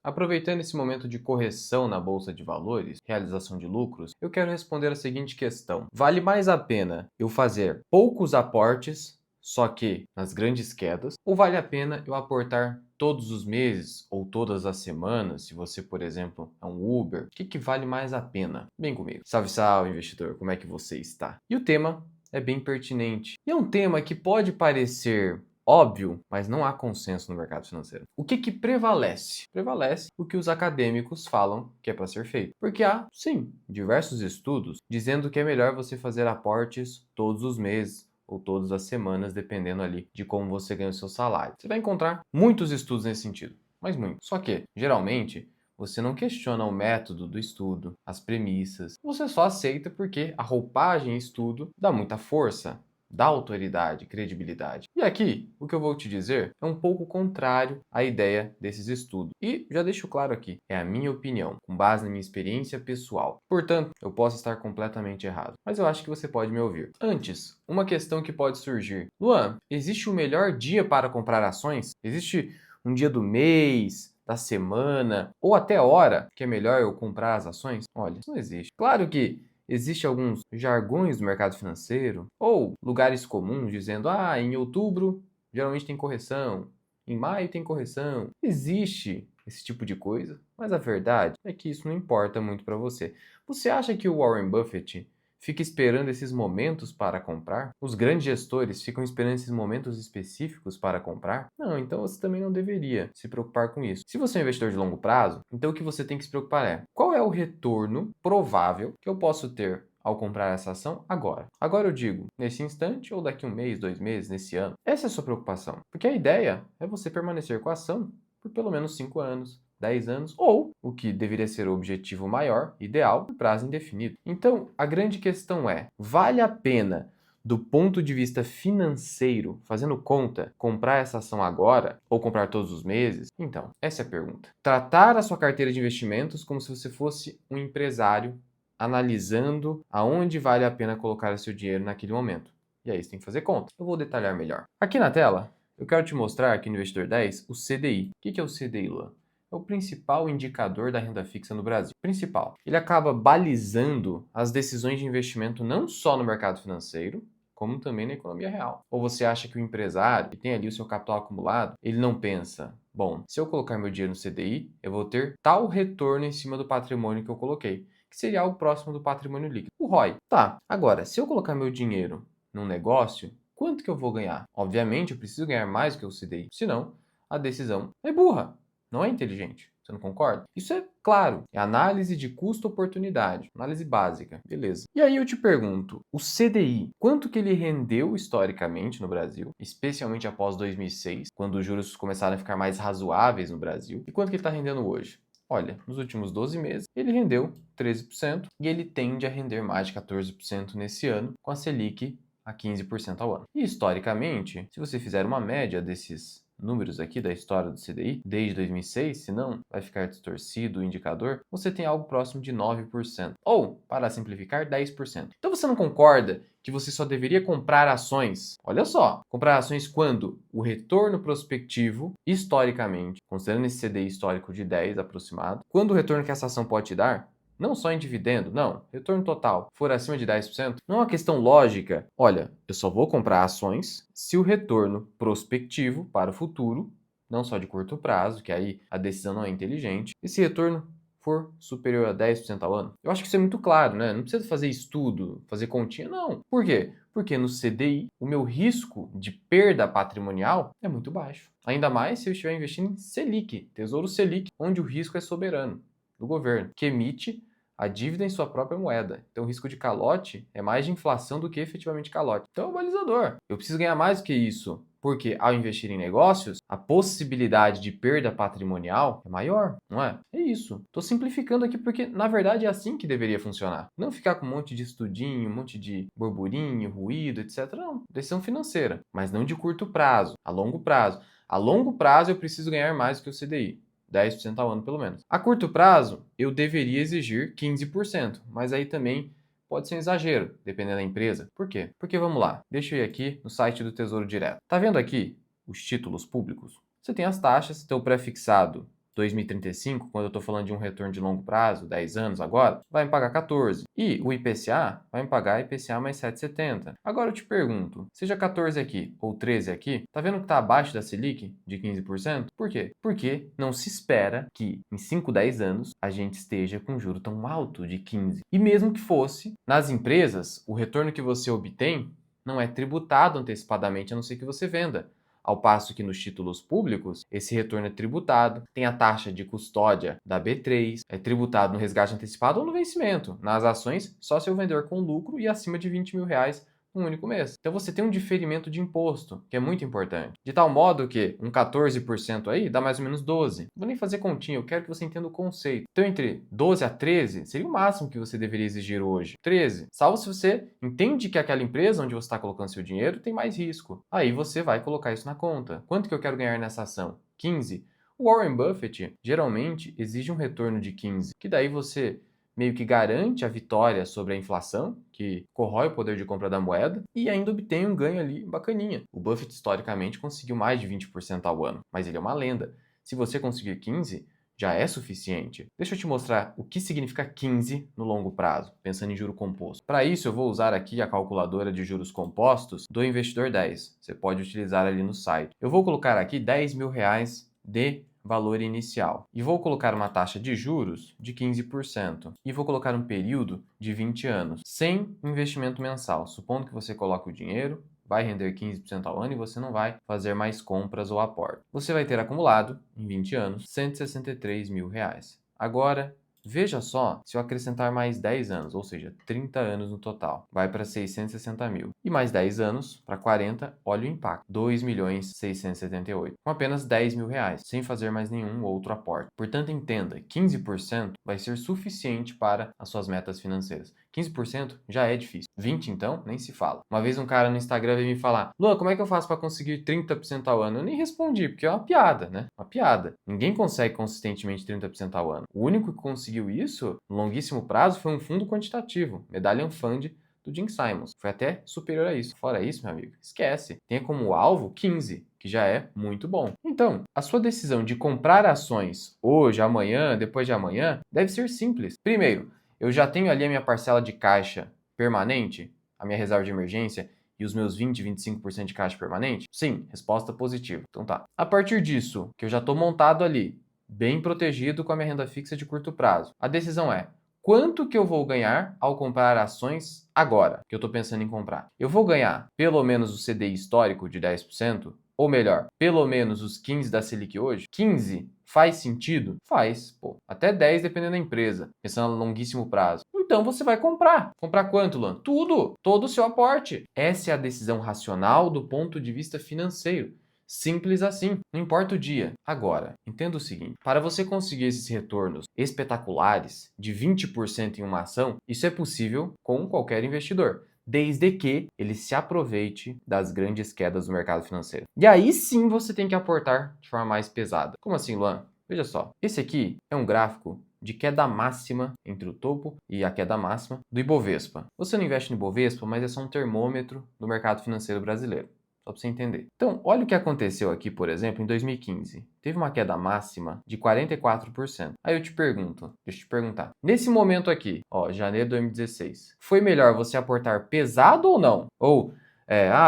Aproveitando esse momento de correção na bolsa de valores, realização de lucros, eu quero responder a seguinte questão: vale mais a pena eu fazer poucos aportes, só que nas grandes quedas, ou vale a pena eu aportar todos os meses ou todas as semanas, se você, por exemplo, é um Uber? O que vale mais a pena? Vem comigo. Salve, salve, investidor, como é que você está? E o tema é bem pertinente. E é um tema que pode parecer óbvio, mas não há consenso no mercado financeiro. O que prevalece? Prevalece o que os acadêmicos falam que é para ser feito. Porque há, sim, diversos estudos dizendo que é melhor você fazer aportes todos os meses ou todas as semanas, dependendo ali de como você ganha o seu salário. Você vai encontrar muitos estudos nesse sentido, mas muito. Só que, geralmente, você não questiona o método do estudo, as premissas. Você só aceita porque a roupagem estudo dá muita força, dá autoridade, credibilidade. E aqui, o que eu vou te dizer é um pouco contrário à ideia desses estudos. E já deixo claro aqui, é a minha opinião, com base na minha experiência pessoal. Portanto, eu posso estar completamente errado, mas eu acho que você pode me ouvir. Antes, uma questão que pode surgir. Luan, existe o melhor dia para comprar ações? Existe um dia do mês, da semana ou até hora que é melhor eu comprar as ações? Olha, isso não existe. Claro que existem alguns jargões do mercado financeiro ou lugares comuns dizendo: em outubro geralmente tem correção, em maio tem correção. Existe esse tipo de coisa, mas a verdade é que isso não importa muito para você. Você acha que o Warren Buffett fica esperando esses momentos para comprar? Os grandes gestores ficam esperando esses momentos específicos para comprar? Não, então você também não deveria se preocupar com isso. Se você é um investidor de longo prazo, então o que você tem que se preocupar é: qual é o retorno provável que eu posso ter ao comprar essa ação agora? Agora eu digo, nesse instante ou daqui um mês, 2 meses, nesse ano? Essa é a sua preocupação. Porque a ideia é você permanecer com a ação por pelo menos 5 anos, 10 anos, ou o que deveria ser o objetivo maior, ideal, por prazo indefinido. Então, a grande questão é: vale a pena, do ponto de vista financeiro, fazendo conta, comprar essa ação agora ou comprar todos os meses? Então, essa é a pergunta. Tratar a sua carteira de investimentos como se você fosse um empresário, analisando aonde vale a pena colocar o seu dinheiro naquele momento. E aí você tem que fazer conta. Eu vou detalhar melhor. Aqui na tela, eu quero te mostrar aqui no Investidor 10 o CDI. O que é o CDI, Luan? É o principal indicador da renda fixa no Brasil. Principal. Ele acaba balizando as decisões de investimento não só no mercado financeiro, como também na economia real. Ou você acha que o empresário que tem ali o seu capital acumulado, ele não pensa: bom, se eu colocar meu dinheiro no CDI, eu vou ter tal retorno em cima do patrimônio que eu coloquei, que seria algo próximo do patrimônio líquido, o ROI. Tá, agora, se eu colocar meu dinheiro num negócio, quanto que eu vou ganhar? Obviamente, eu preciso ganhar mais do que o CDI, senão a decisão é burra, não é inteligente. Você não concorda? Isso é claro, é análise de custo-oportunidade, análise básica, beleza. E aí eu te pergunto, o CDI, quanto que ele rendeu historicamente no Brasil, especialmente após 2006, quando os juros começaram a ficar mais razoáveis no Brasil, e quanto que ele está rendendo hoje? Olha, nos últimos 12 meses, ele rendeu 13% e ele tende a render mais de 14% nesse ano, com a Selic a 15% ao ano. E historicamente, se você fizer uma média desses números aqui da história do CDI, desde 2006, senão vai ficar distorcido o indicador, você tem algo próximo de 9%. Ou, para simplificar, 10%. Então você não concorda que você só deveria comprar ações? Olha só, comprar ações quando o retorno prospectivo, historicamente, considerando esse CDI histórico de 10 aproximado, quando o retorno que essa ação pode te dar, não só em dividendo, não, retorno total, for acima de 10%, não é uma questão lógica. Olha, eu só vou comprar ações se o retorno prospectivo para o futuro, não só de curto prazo, que aí a decisão não é inteligente, esse retorno for superior a 10% ao ano. Eu acho que isso é muito claro, né? Não precisa fazer estudo, fazer continha, não. Por quê? Porque no CDI, o meu risco de perda patrimonial é muito baixo. Ainda mais se eu estiver investindo em Selic, Tesouro Selic, onde o risco é soberano do governo, que emite a dívida em sua própria moeda. Então o risco de calote é mais de inflação do que efetivamente calote. Então é um balizador. Eu preciso ganhar mais do que isso, porque ao investir em negócios, a possibilidade de perda patrimonial é maior, não é? É isso. Estou simplificando aqui porque, na verdade, é assim que deveria funcionar. Não ficar com um monte de estudinho, um monte de burburinho, ruído, etc. Não. Decisão financeira, mas não de curto prazo, a longo prazo. A longo prazo eu preciso ganhar mais do que o CDI. 10% ao ano, pelo menos. A curto prazo, eu deveria exigir 15%, mas aí também pode ser um exagero, dependendo da empresa. Por quê? Porque vamos lá, deixa eu ir aqui no site do Tesouro Direto. Tá vendo aqui os títulos públicos? Você tem as taxas, tem o pré-fixado 2035, quando eu estou falando de um retorno de longo prazo, 10 anos agora, vai me pagar 14. E o IPCA vai me pagar IPCA mais 7,70. Agora eu te pergunto, seja 14 aqui ou 13 aqui, tá vendo que está abaixo da Selic de 15%? Por quê? Porque não se espera que em 5, 10 anos a gente esteja com um juro tão alto de 15. E mesmo que fosse, nas empresas, o retorno que você obtém não é tributado antecipadamente, a não ser que você venda. Ao passo que nos títulos públicos, esse retorno é tributado, tem a taxa de custódia da B3, é tributado no resgate antecipado ou no vencimento. Nas ações, só se eu vender com lucro e acima de R$ 20.000 um único mês. Então você tem um diferimento de imposto, que é muito importante. De tal modo que um 14% aí dá mais ou menos 12. Não vou nem fazer continha, eu quero que você entenda o conceito. Então entre 12 a 13 seria o máximo que você deveria exigir hoje. 13. Salvo se você entende que aquela empresa onde você está colocando seu dinheiro tem mais risco. Aí você vai colocar isso na conta. Quanto que eu quero ganhar nessa ação? 15. O Warren Buffett geralmente exige um retorno de 15, que daí você meio que garante a vitória sobre a inflação, que corrói o poder de compra da moeda, e ainda obtém um ganho ali bacaninha. O Buffett, historicamente, conseguiu mais de 20% ao ano, mas ele é uma lenda. Se você conseguir 15, já é suficiente. Deixa eu te mostrar o que significa 15 no longo prazo, pensando em juro composto. Para isso, eu vou usar aqui a calculadora de juros compostos do Investidor 10. Você pode utilizar ali no site. Eu vou colocar aqui R$ 10.000 de valor inicial. E vou colocar uma taxa de juros de 15%. E vou colocar um período de 20 anos, sem investimento mensal. Supondo que você coloque o dinheiro, vai render 15% ao ano e você não vai fazer mais compras ou aporte. Você vai ter acumulado, em 20 anos, R$ 163.000. Agora, veja só, se eu acrescentar mais 10 anos, ou seja, 30 anos no total, vai para 660 mil. E mais 10 anos, para 40, olha o impacto, 2.678, com apenas R$ 10.000, sem fazer mais nenhum outro aporte. Portanto, entenda, 15% vai ser suficiente para as suas metas financeiras. 15% já é difícil. 20% então, nem se fala. Uma vez um cara no Instagram veio me falar: Luan, como é que eu faço para conseguir 30% ao ano? Eu nem respondi, porque é uma piada, né? Uma piada. Ninguém consegue consistentemente 30% ao ano. O único que conseguiu isso, no longuíssimo prazo, foi um fundo quantitativo, Medallion Fund, do Jim Simons. Foi até superior a isso. Fora isso, meu amigo, esquece. Tenha como alvo 15, que já é muito bom. Então, a sua decisão de comprar ações hoje, amanhã, depois de amanhã, deve ser simples. Primeiro, eu já tenho ali a minha parcela de caixa permanente, a minha reserva de emergência e os meus 20, 25% de caixa permanente? Sim, resposta positiva. Então tá. A partir disso, que eu já estou montado ali, bem protegido com a minha renda fixa de curto prazo, a decisão é: quanto que eu vou ganhar ao comprar ações agora, que eu estou pensando em comprar? Eu vou ganhar pelo menos o CDI histórico de 10%? Ou melhor, pelo menos os 15 da Selic hoje? 15 faz sentido? Faz, pô. Até 10 dependendo da empresa, pensando a longuíssimo prazo. Então você vai comprar. Comprar quanto, Luan? Tudo! Todo o seu aporte. Essa é a decisão racional do ponto de vista financeiro. Simples assim, não importa o dia. Agora, entenda o seguinte: para você conseguir esses retornos espetaculares de 20% em uma ação, isso é possível com qualquer investidor, desde que ele se aproveite das grandes quedas do mercado financeiro. E aí sim você tem que aportar de forma mais pesada. Como assim, Luan? Veja só, esse aqui é um gráfico de queda máxima entre o topo e a queda máxima do Ibovespa. Você não investe no Ibovespa, mas é só um termômetro do mercado financeiro brasileiro. Só para você entender. Então, olha o que aconteceu aqui, por exemplo, em 2015. Teve uma queda máxima de 44%. Aí eu te pergunto, deixa eu te perguntar. Nesse momento aqui, ó, janeiro de 2016, foi melhor você aportar pesado ou não? Ou,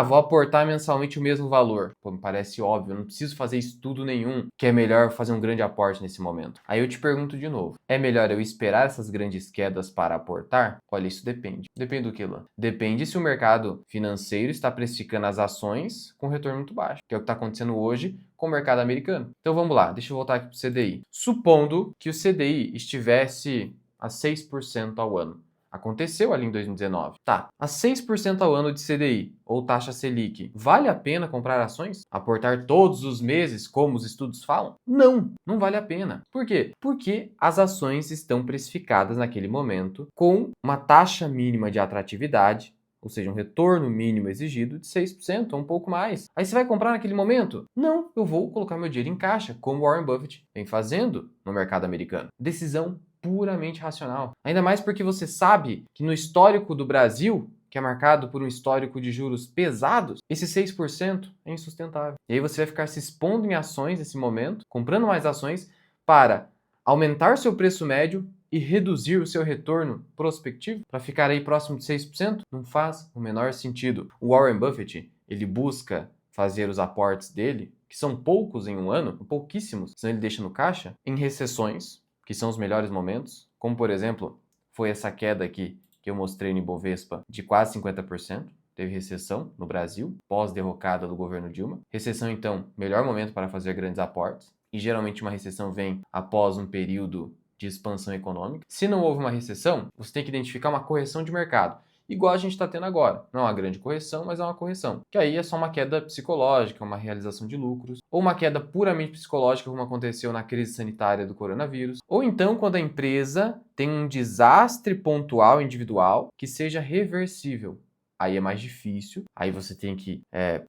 vou aportar mensalmente o mesmo valor. Pô, me parece óbvio, eu não preciso fazer estudo nenhum, que é melhor fazer um grande aporte nesse momento. Aí eu te pergunto de novo, é melhor eu esperar essas grandes quedas para aportar? Olha, isso depende. Depende do que, Luan? Depende se o mercado financeiro está precificando as ações com retorno muito baixo, que é o que está acontecendo hoje com o mercado americano. Então vamos lá, deixa eu voltar aqui para o CDI. Supondo que o CDI estivesse a 6% ao ano. Aconteceu ali em 2019. Tá, a 6% ao ano de CDI, ou taxa Selic, vale a pena comprar ações? Aportar todos os meses, como os estudos falam? Não, não vale a pena. Por quê? Porque as ações estão precificadas naquele momento com uma taxa mínima de atratividade, ou seja, um retorno mínimo exigido de 6% ou um pouco mais. Aí você vai comprar naquele momento? Não, eu vou colocar meu dinheiro em caixa, como Warren Buffett vem fazendo no mercado americano. Decisão puramente racional. Ainda mais porque você sabe que no histórico do Brasil, que é marcado por um histórico de juros pesados, esse 6% é insustentável. E aí você vai ficar se expondo em ações nesse momento, comprando mais ações, para aumentar seu preço médio e reduzir o seu retorno prospectivo para ficar aí próximo de 6%? Não faz o menor sentido. O Warren Buffett, ele busca fazer os aportes dele, que são poucos em um ano, pouquíssimos, senão ele deixa no caixa, em recessões, que são os melhores momentos, como por exemplo, foi essa queda aqui que eu mostrei no Ibovespa de quase 50%. Teve recessão no Brasil, pós-derrocada do governo Dilma. Recessão, então, melhor momento para fazer grandes aportes. E geralmente uma recessão vem após um período de expansão econômica. Se não houve uma recessão, você tem que identificar uma correção de mercado, igual a gente está tendo agora. Não é uma grande correção, mas é uma correção. Que aí é só uma queda psicológica, uma realização de lucros, ou uma queda puramente psicológica, como aconteceu na crise sanitária do coronavírus, ou então quando a empresa tem um desastre pontual individual que seja reversível. Aí é mais difícil, aí você tem que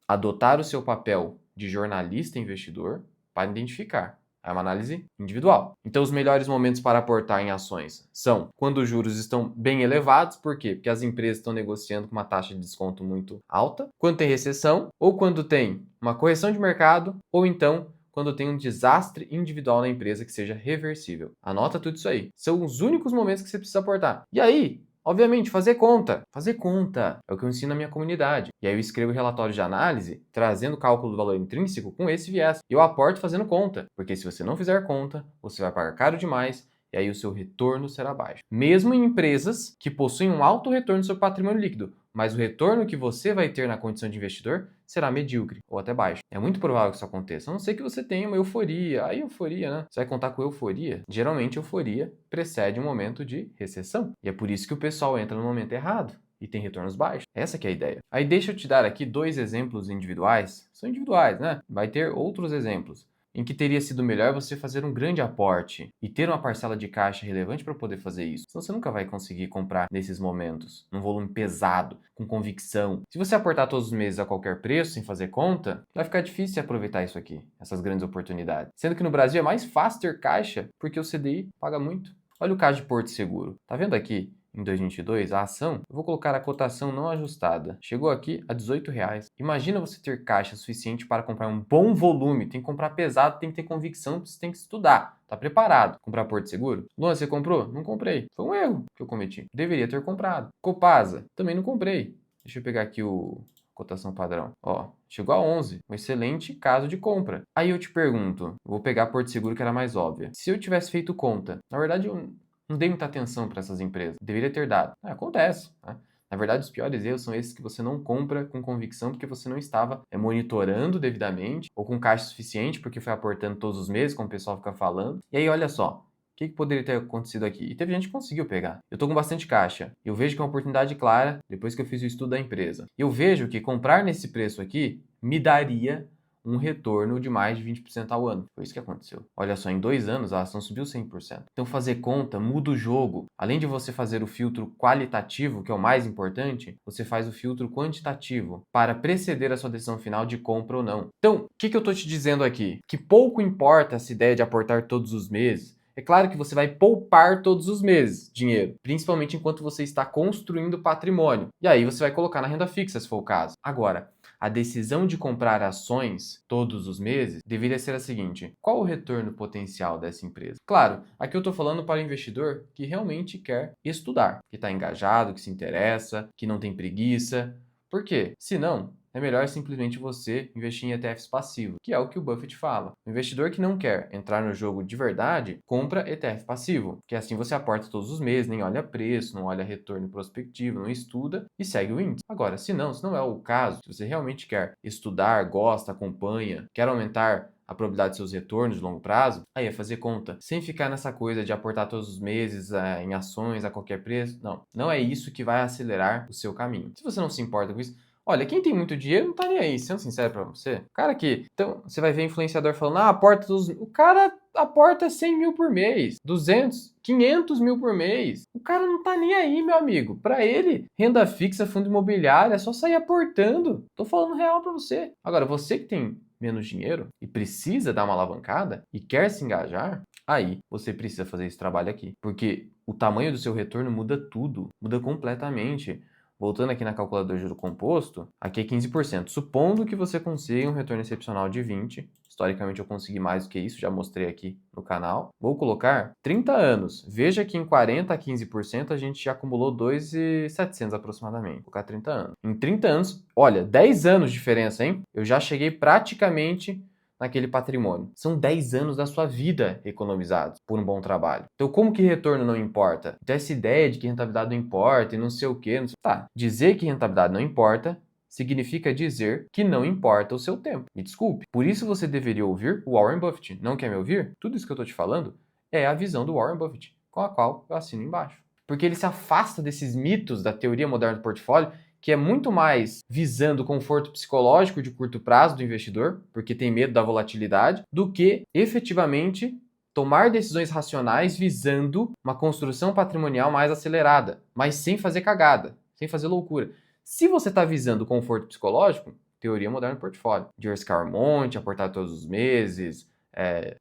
adotar o seu papel de jornalista investidor para identificar. É uma análise individual. Então, os melhores momentos para aportar em ações são quando os juros estão bem elevados. Por quê? Porque as empresas estão negociando com uma taxa de desconto muito alta. Quando tem recessão, ou quando tem uma correção de mercado, ou então quando tem um desastre individual na empresa que seja reversível. Anota tudo isso aí. São os únicos momentos que você precisa aportar. E aí, obviamente, fazer conta. Fazer conta é o que eu ensino na minha comunidade. E aí eu escrevo relatórios de análise trazendo o cálculo do valor intrínseco com esse viés. E eu aporto fazendo conta. Porque se você não fizer conta, você vai pagar caro demais e aí o seu retorno será baixo. Mesmo em empresas que possuem um alto retorno do seu patrimônio líquido, mas o retorno que você vai ter na condição de investidor será medíocre ou até baixo. É muito provável que isso aconteça, a não ser que você tenha uma euforia. Aí euforia, né? Você vai contar com euforia? Geralmente euforia precede um momento de recessão. E é por isso que o pessoal entra no momento errado e tem retornos baixos. Essa que é a ideia. Aí deixa eu te dar aqui 2 exemplos individuais. São individuais, né? Vai ter outros exemplos em que teria sido melhor você fazer um grande aporte e ter uma parcela de caixa relevante para poder fazer isso. Senão você nunca vai conseguir comprar nesses momentos, num volume pesado, com convicção. Se você aportar todos os meses a qualquer preço, sem fazer conta, vai ficar difícil aproveitar isso aqui, essas grandes oportunidades. Sendo que no Brasil é mais fácil ter caixa, porque o CDI paga muito. Olha o caso de Porto Seguro. Tá vendo aqui? Em 2022, a ação, eu vou colocar a cotação não ajustada. Chegou aqui a R$18. Imagina você ter caixa suficiente para comprar um bom volume. Tem que comprar pesado, tem que ter convicção, você tem que estudar. Tá preparado? Comprar Porto Seguro? Luan, você comprou? Não comprei. Foi um erro que eu cometi. Deveria ter comprado. Copasa? Também não comprei. Deixa eu pegar aqui o cotação padrão. Ó, chegou a 11. Um excelente caso de compra. Aí eu te pergunto, vou pegar Porto Seguro que era mais óbvia. Se eu tivesse feito conta, na verdade eu não dei muita atenção para essas empresas. Deveria ter dado. Acontece, né? Na verdade, os piores erros são esses que você não compra com convicção porque você não estava monitorando devidamente ou com caixa suficiente porque foi aportando todos os meses, como o pessoal fica falando. E aí, olha só, o que poderia ter acontecido aqui? E teve gente que conseguiu pegar. Eu tô com bastante caixa. Eu vejo que é uma oportunidade clara depois que eu fiz o estudo da empresa. Eu vejo que comprar nesse preço aqui me daria um retorno de mais de 20% ao ano. Foi isso que aconteceu. Olha só, em 2 anos a ação subiu 100%. Então fazer conta muda o jogo. Além de você fazer o filtro qualitativo, que é o mais importante, você faz o filtro quantitativo para preceder a sua decisão final de compra ou não. Então, o que eu estou te dizendo aqui? Que pouco importa essa ideia de aportar todos os meses. É claro que você vai poupar todos os meses dinheiro, principalmente enquanto você está construindo patrimônio. E aí você vai colocar na renda fixa, se for o caso. Agora, a decisão de comprar ações todos os meses deveria ser a seguinte: qual o retorno potencial dessa empresa? Claro, aqui eu estou falando para o investidor que realmente quer estudar, que está engajado, que se interessa, que não tem preguiça. Por quê? Se não, é melhor simplesmente você investir em ETFs passivos, que é o que o Buffett fala. O investidor que não quer entrar no jogo de verdade, compra ETF passivo, que assim você aporta todos os meses, nem olha preço, não olha retorno prospectivo, não estuda e segue o índice. Agora, se não é o caso, se você realmente quer estudar, gosta, acompanha, quer aumentar a probabilidade de seus retornos de longo prazo, aí é fazer conta, sem ficar nessa coisa de aportar todos os meses em ações a qualquer preço. Não é isso que vai acelerar o seu caminho. Se você não se importa com isso, olha, quem tem muito dinheiro não tá nem aí, sendo sincero pra você. O cara que... Então, você vai ver influenciador falando, aporta todos... O cara aporta 100 mil por mês, 200, 500 mil por mês. O cara não tá nem aí, meu amigo. Pra ele, renda fixa, fundo imobiliário, é só sair aportando. Tô falando real pra você. Agora, você que tem menos dinheiro e precisa dar uma alavancada e quer se engajar, aí você precisa fazer esse trabalho aqui. Porque o tamanho do seu retorno muda tudo, muda completamente. Voltando aqui na calculadora de juro composto, aqui é 15%. Supondo que você consiga um retorno excepcional de 20%, Historicamente eu consegui mais do que isso, já mostrei aqui no canal. Vou colocar 30 anos. Veja que em 40 a 15% a gente já acumulou 2.700 aproximadamente. Vou colocar 30 anos. Em 30 anos, olha, 10 anos de diferença, hein? Eu já cheguei praticamente naquele patrimônio. São 10 anos da sua vida economizados por um bom trabalho. Então, como que retorno não importa? Então, essa ideia de que rentabilidade não importa e não sei o quê, não sei... Tá, dizer que rentabilidade não importa significa dizer que não importa o seu tempo. Me desculpe. Por isso você deveria ouvir o Warren Buffett. Não quer me ouvir? Tudo isso que eu estou te falando é a visão do Warren Buffett, com a qual eu assino embaixo. Porque ele se afasta desses mitos da teoria moderna do portfólio, que é muito mais visando o conforto psicológico de curto prazo do investidor, porque tem medo da volatilidade, do que efetivamente tomar decisões racionais visando uma construção patrimonial mais acelerada, mas sem fazer cagada, sem fazer loucura. Se você está visando o conforto psicológico, teoria moderna do portfólio. Diversificar um monte, aportar todos os meses,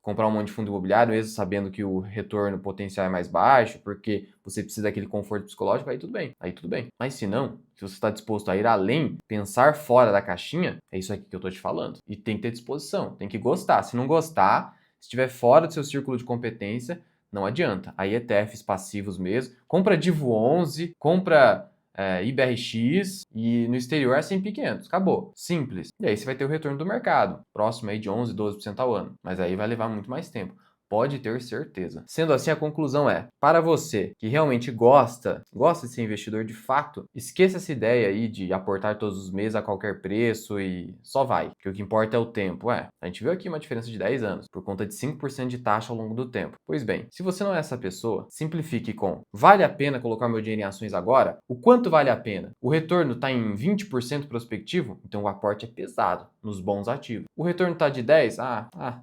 comprar um monte de fundo imobiliário, mesmo sabendo que o retorno potencial é mais baixo, porque você precisa daquele conforto psicológico, aí tudo bem. Aí tudo bem. Mas se não, se você está disposto a ir além, pensar fora da caixinha, é isso aqui que eu estou te falando. E tem que ter disposição, tem que gostar. Se não gostar, se estiver fora do seu círculo de competência, não adianta. Aí ETFs passivos mesmo. Compra Divo 11, compra IBRX e no exterior S&P 500. Acabou. Simples. E aí você vai ter o retorno do mercado, próximo aí de 11, 12% ao ano. Mas aí vai levar muito mais tempo. Pode ter certeza. Sendo assim, a conclusão é, para você que realmente gosta de ser investidor de fato, esqueça essa ideia aí de aportar todos os meses a qualquer preço e só vai, que o que importa é o tempo. A gente viu aqui uma diferença de 10 anos, por conta de 5% de taxa ao longo do tempo. Pois bem, se você não é essa pessoa, simplifique com, vale a pena colocar meu dinheiro em ações agora? O quanto vale a pena? O retorno está em 20% prospectivo? Então o aporte é pesado nos bons ativos. O retorno está de 10?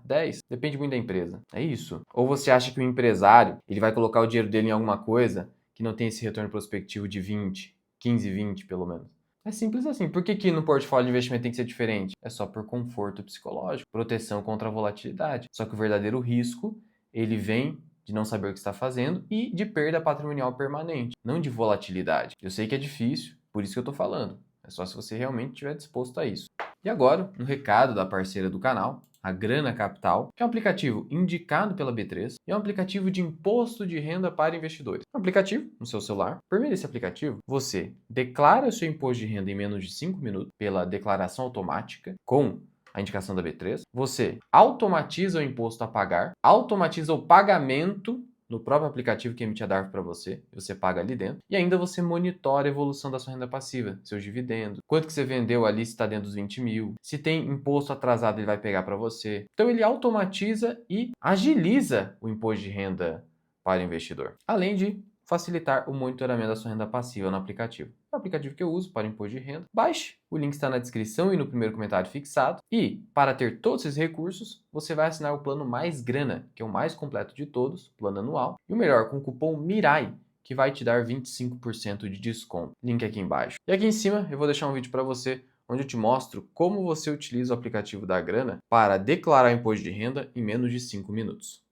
10? Depende muito da empresa. É isso. Ou você acha que o empresário ele vai colocar o dinheiro dele em alguma coisa que não tem esse retorno prospectivo de 20, 15, 20 pelo menos? É simples assim. Por que no portfólio de investimento tem que ser diferente? É só por conforto psicológico, proteção contra a volatilidade. Só que o verdadeiro risco, ele vem de não saber o que está fazendo e de perda patrimonial permanente, não de volatilidade. Eu sei que é difícil, por isso que eu estou falando. É só se você realmente estiver disposto a isso. E agora, um recado da parceira do canal, a Grana Capital, que é um aplicativo indicado pela B3 e é um aplicativo de imposto de renda para investidores. Um aplicativo no seu celular. Por meio desse aplicativo, você declara o seu imposto de renda em menos de 5 minutos pela declaração automática com a indicação da B3. Você automatiza o imposto a pagar, automatiza o pagamento no próprio aplicativo que emite a DARF para você, você paga ali dentro, e ainda você monitora a evolução da sua renda passiva, seus dividendos, quanto que você vendeu ali, se está dentro dos 20 mil, se tem imposto atrasado ele vai pegar para você. Então ele automatiza e agiliza o imposto de renda para o investidor, além de facilitar o monitoramento da sua renda passiva no aplicativo. É o aplicativo que eu uso para imposto de renda. Baixe, o link está na descrição e no primeiro comentário fixado. E, para ter todos esses recursos, você vai assinar o plano Mais Grana, que é o mais completo de todos, plano anual. E o melhor, com o cupom MIRAI, que vai te dar 25% de desconto. Link aqui embaixo. E aqui em cima eu vou deixar um vídeo para você, onde eu te mostro como você utiliza o aplicativo da Grana para declarar imposto de renda em menos de 5 minutos.